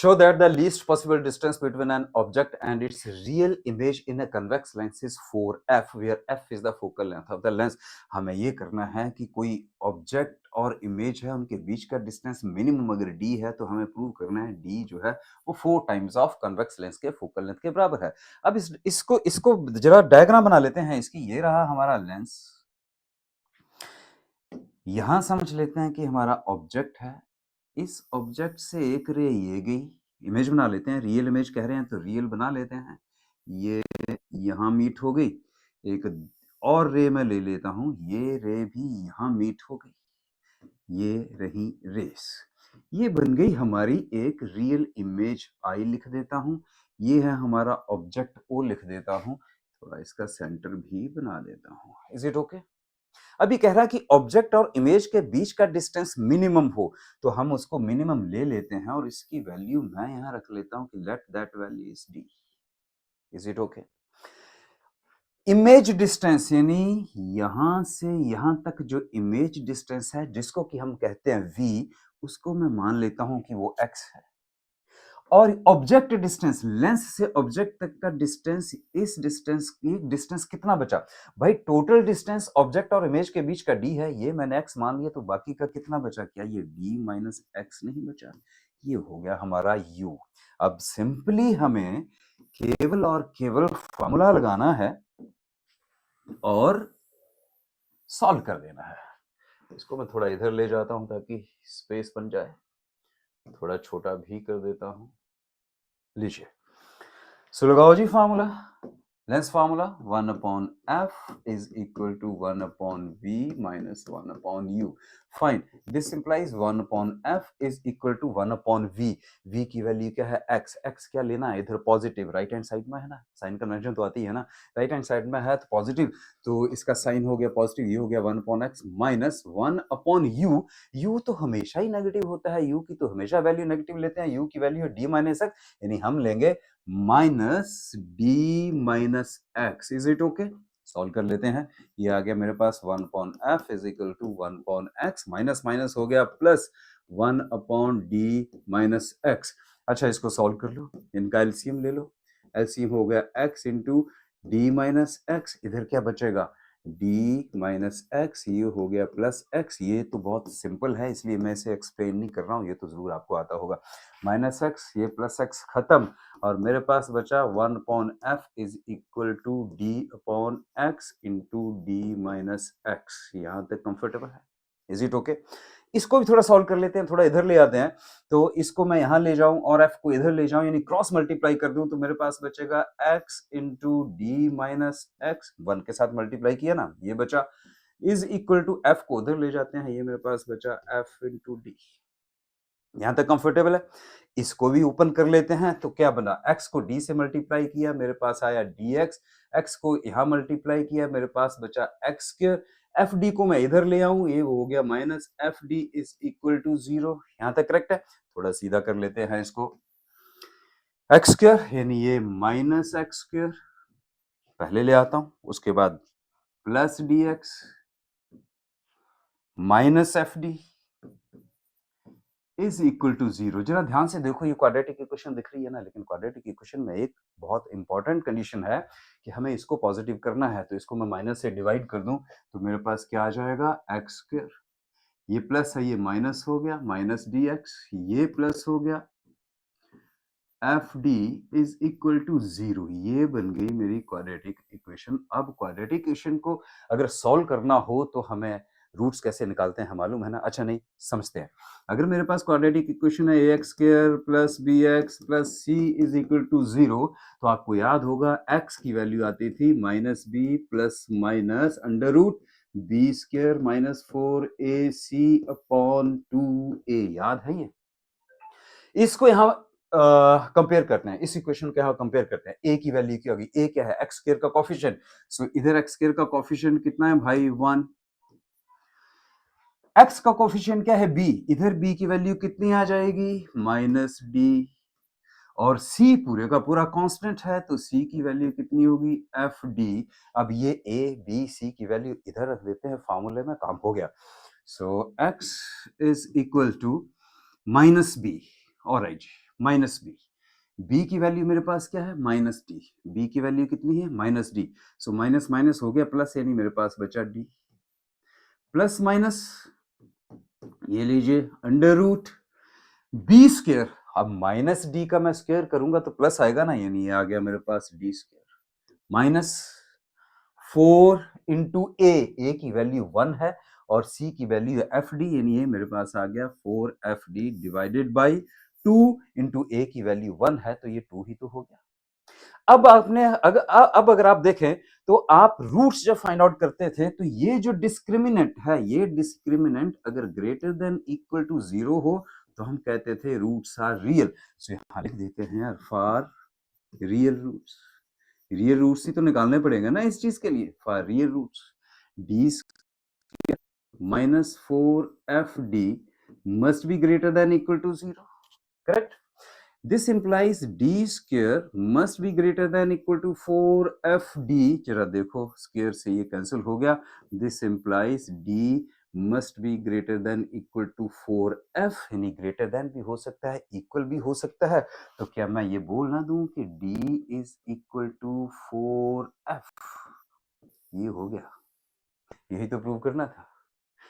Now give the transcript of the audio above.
show that the least possible distance between an object and its real image in a convex lens is 4f, where f is the focal length of the lens. हमें ये करना है कि कोई object और image है, उनके बीच का डिस्टेंस मिनिमम अगर d है तो हमें प्रूव करना है d जो है वो 4 टाइम्स ऑफ कन्वेक्स लेंस के फोकल लेंथ के बराबर है। अब इसको जरा डायग्राम बना लेते हैं इसकी। ये रहा हमारा लेंस, यहां समझ लेते हैं कि हमारा ऑब्जेक्ट है, इस ऑब्जेक्ट से एक रे ये गई, इमेज बना लेते हैं, रियल इमेज कह रहे हैं तो रियल बना लेते हैं। ये यहाँ मीट हो गई, एक और रे मैं ले लेता हूं, ये रे भी यहाँ मीट हो गई, ये रही रेस, ये बन गई हमारी एक रियल इमेज। आई लिख देता हूं, ये है हमारा ऑब्जेक्ट ओ लिख देता हूं, थोड़ा इसका सेंटर भी बना देता हूं। Is it okay? अभी कह रहा है कि ऑब्जेक्ट और इमेज के बीच का डिस्टेंस मिनिमम हो, तो हम उसको मिनिमम ले लेते हैं और इसकी वैल्यू मैं यहां रख लेता हूं कि let that value is D. Is it okay? Image distance यानी यहां से यहां तक जो इमेज डिस्टेंस है जिसको कि हम कहते हैं v, उसको मैं मान लेता हूं कि वो x है। और ऑब्जेक्ट डिस्टेंस, लेंस से ऑब्जेक्ट तक का डिस्टेंस, इस डिस्टेंस की डिस्टेंस कितना बचा भाई? टोटल डिस्टेंस ऑब्जेक्ट और इमेज के बीच का d है, ये मैंने x मान लिया, तो बाकी का कितना बचा? क्या ये d माइनस x नहीं बचा? ये हो गया हमारा u। अब सिंपली हमें केवल और केवल फॉर्मूला लगाना है और सॉल्व कर देना है। इसको मैं थोड़ा इधर ले जाता हूं ताकि स्पेस बन जाए, थोड़ा छोटा भी कर देता हूं। लीजिए, सो लगाओ जी formula, lens formula 1 upon f is equal to 1 upon v minus 1 upon u। Fine, this implies 1 upon f is equal to 1 upon v। v की वैल्यू क्या है? x। x क्या लेना है? इधर पॉजिटिव, राइट हैंड साइड में है ना, साइन कन्वेंशन तो आती है ना, राइट हैंड साइड में है तो पॉजिटिव, तो इसका साइन हो गया पॉजिटिव, ये हो गया 1 upon x minus 1 upon u। u तो हमेशा ही नेगेटिव होता है, u की तो हमेशा वैल्यू नेगेटिव लेते हैं, u की वैल्यू है d माइनस x, यानी हम लेंगे minus d minus x. Is it okay? Solve कर लेते हैं। ये आ गया मेरे पास 1 upon f is equal to 1 upon x, minus minus हो गया plus 1 upon d minus x. अच्छा, इसको सॉल्व कर लो, इनका एलसीएम ले लो। एलसीएम हो गया x into d minus x, इधर क्या बचेगा? d माइनस एक्स, ये हो गया प्लस x। ये तो बहुत सिंपल है इसलिए मैं इसे एक्सप्लेन नहीं कर रहा हूँ, ये तो जरूर आपको आता होगा। माइनस एक्स, ये प्लस x खत्म, और मेरे पास बचा 1 upon f is equal to d upon x into d minus x. यहाँ तक कंफर्टेबल है? Is it okay? इसको भी थोड़ा सॉल्व कर लेते हैं, थोड़ा इधर ले आते हैं, तो इसको मैं यहाँ ले जाऊं और f को इधर ले जाऊं, यानी क्रॉस मल्टीप्लाई कर दूं, तो मेरे पास बचेगा x into d minus x, 1 के साथ मल्टीप्लाई किया ना, ये बचा, इज इक्वल टू f को उधर ले जाते हैं, ये मेरे पास बचा f इंटू डी। यहां तक कंफर्टेबल है? इसको भी ओपन कर लेते हैं, तो क्या बना? x को d से मल्टीप्लाई किया, मेरे पास आया dx, x को यहां मल्टीप्लाई किया, मेरे पास बचा x स्क्वायर, एफ डी को मैं इधर ले आऊं, ये हो गया minus f d is equal to 0। यहां तक करेक्ट है? थोड़ा सीधा कर लेते हैं इसको, एक्स स्क्वायर यानी ये माइनस एक्स स्क्वायर पहले ले आता हूं, उसके बाद plus d x minus f d is equal to 0। जरा ध्यान से देखो, ये क्वाड्रेटिक इक्वेशन दिख रही है ना, लेकिन क्वाड्रेटिक इक्वेशन में एक बहुत इंपॉर्टेंट कंडीशन है कि हमें इसको पॉजिटिव करना है, तो इसको मैं माइनस से डिवाइड कर दूं तो मेरे पास क्या आ जाएगा? एक्स स्क्वायर, ये प्लस है, ये माइनस हो गया, माइनस डी एक्स, ये प्लस हो गया, f d is equal to 0। ये बन गई मेरी क्वाड्रेटिक इक्वेशन। अब क्वाड्रेटिक इक्वेशन को अगर सॉल्व करना हो तो हमें रूट्स कैसे निकालते हैं मालूम है ना? अच्छा नहीं, समझते हैं। अगर मेरे पास क्वाड्रेटिक इक्वेशन है a x square plus b x plus c is equal to 0, तो आपको याद होगा x की वैल्यू आती थी minus b plus minus under root b square minus 4ac upon 2a। याद है ये? इसको यहाँ कंपेयर करते हैं, इस इक्वेशन को यहाँ कंपेयर करते हैं। a की वैल्यू क्या होगी? a क्या है? एक्स स्क्वायर का कोफिशिएंट। सो इधर एक्स स्क्वायर का कोफिशिएंट कितना है भाई? 1। x का कोफिशिएंट क्या है? b। इधर b की वैल्यू कितनी आ जाएगी? Minus d। और c पूरे का पूरा कांस्टेंट है, तो c की वैल्यू कितनी होगी? F d. अब ये a b c की वैल्यू इधर रख देते हैं फार्मूले में, काम हो गया। So x is equal to minus b। Alright, minus b, b की वैल्यू मेरे पास क्या है माइनस डी, बी की वैल्यू कितनी है minus d, so minus minus हो गया प्लस, यानी मेरे पास बचा डी, प्लस माइनस ये लीजिए अंडर रूट बी स्क्वायर, अब माइनस डी का मैं स्क्वायर करूंगा तो प्लस आएगा ना, यानी ये आ गया मेरे पास D square minus 4 into a की वैल्यू 1 है और सी की वैल्यू है एफ डी, यानी ये मेरे पास आ गया 4 f d divided by 2 into a की वैल्यू 1 है तो ये 2 ही तो हो गया। अब आपने अगर आप देखें तो आप रूट्स जब फाइंड आउट करते थे तो ये जो डिस्क्रिमिनेंट है, ये डिस्क्रिमिनेंट अगर ग्रेटर देन इक्वल टू 0 हो तो हम कहते थे रूट्स आर रियल। सो यहां लिख देते हैं यार for real roots, real roots ही तो निकालने पड़ेंगे ना इस चीज के लिए, for real roots d minus 4fd must be greater than equal to 0, correct? This implies d square must be greater than equal to 4fd, जरा देखो स्क्वायर से ये कैंसिल हो गया, this implies d must be greater than equal to 4f, यानी greater than भी हो सकता है इक्वल भी हो सकता है, तो क्या मैं ये बोल ना दूं कि d is equal to 4f, ये हो गया, यही तो प्रूव करना था।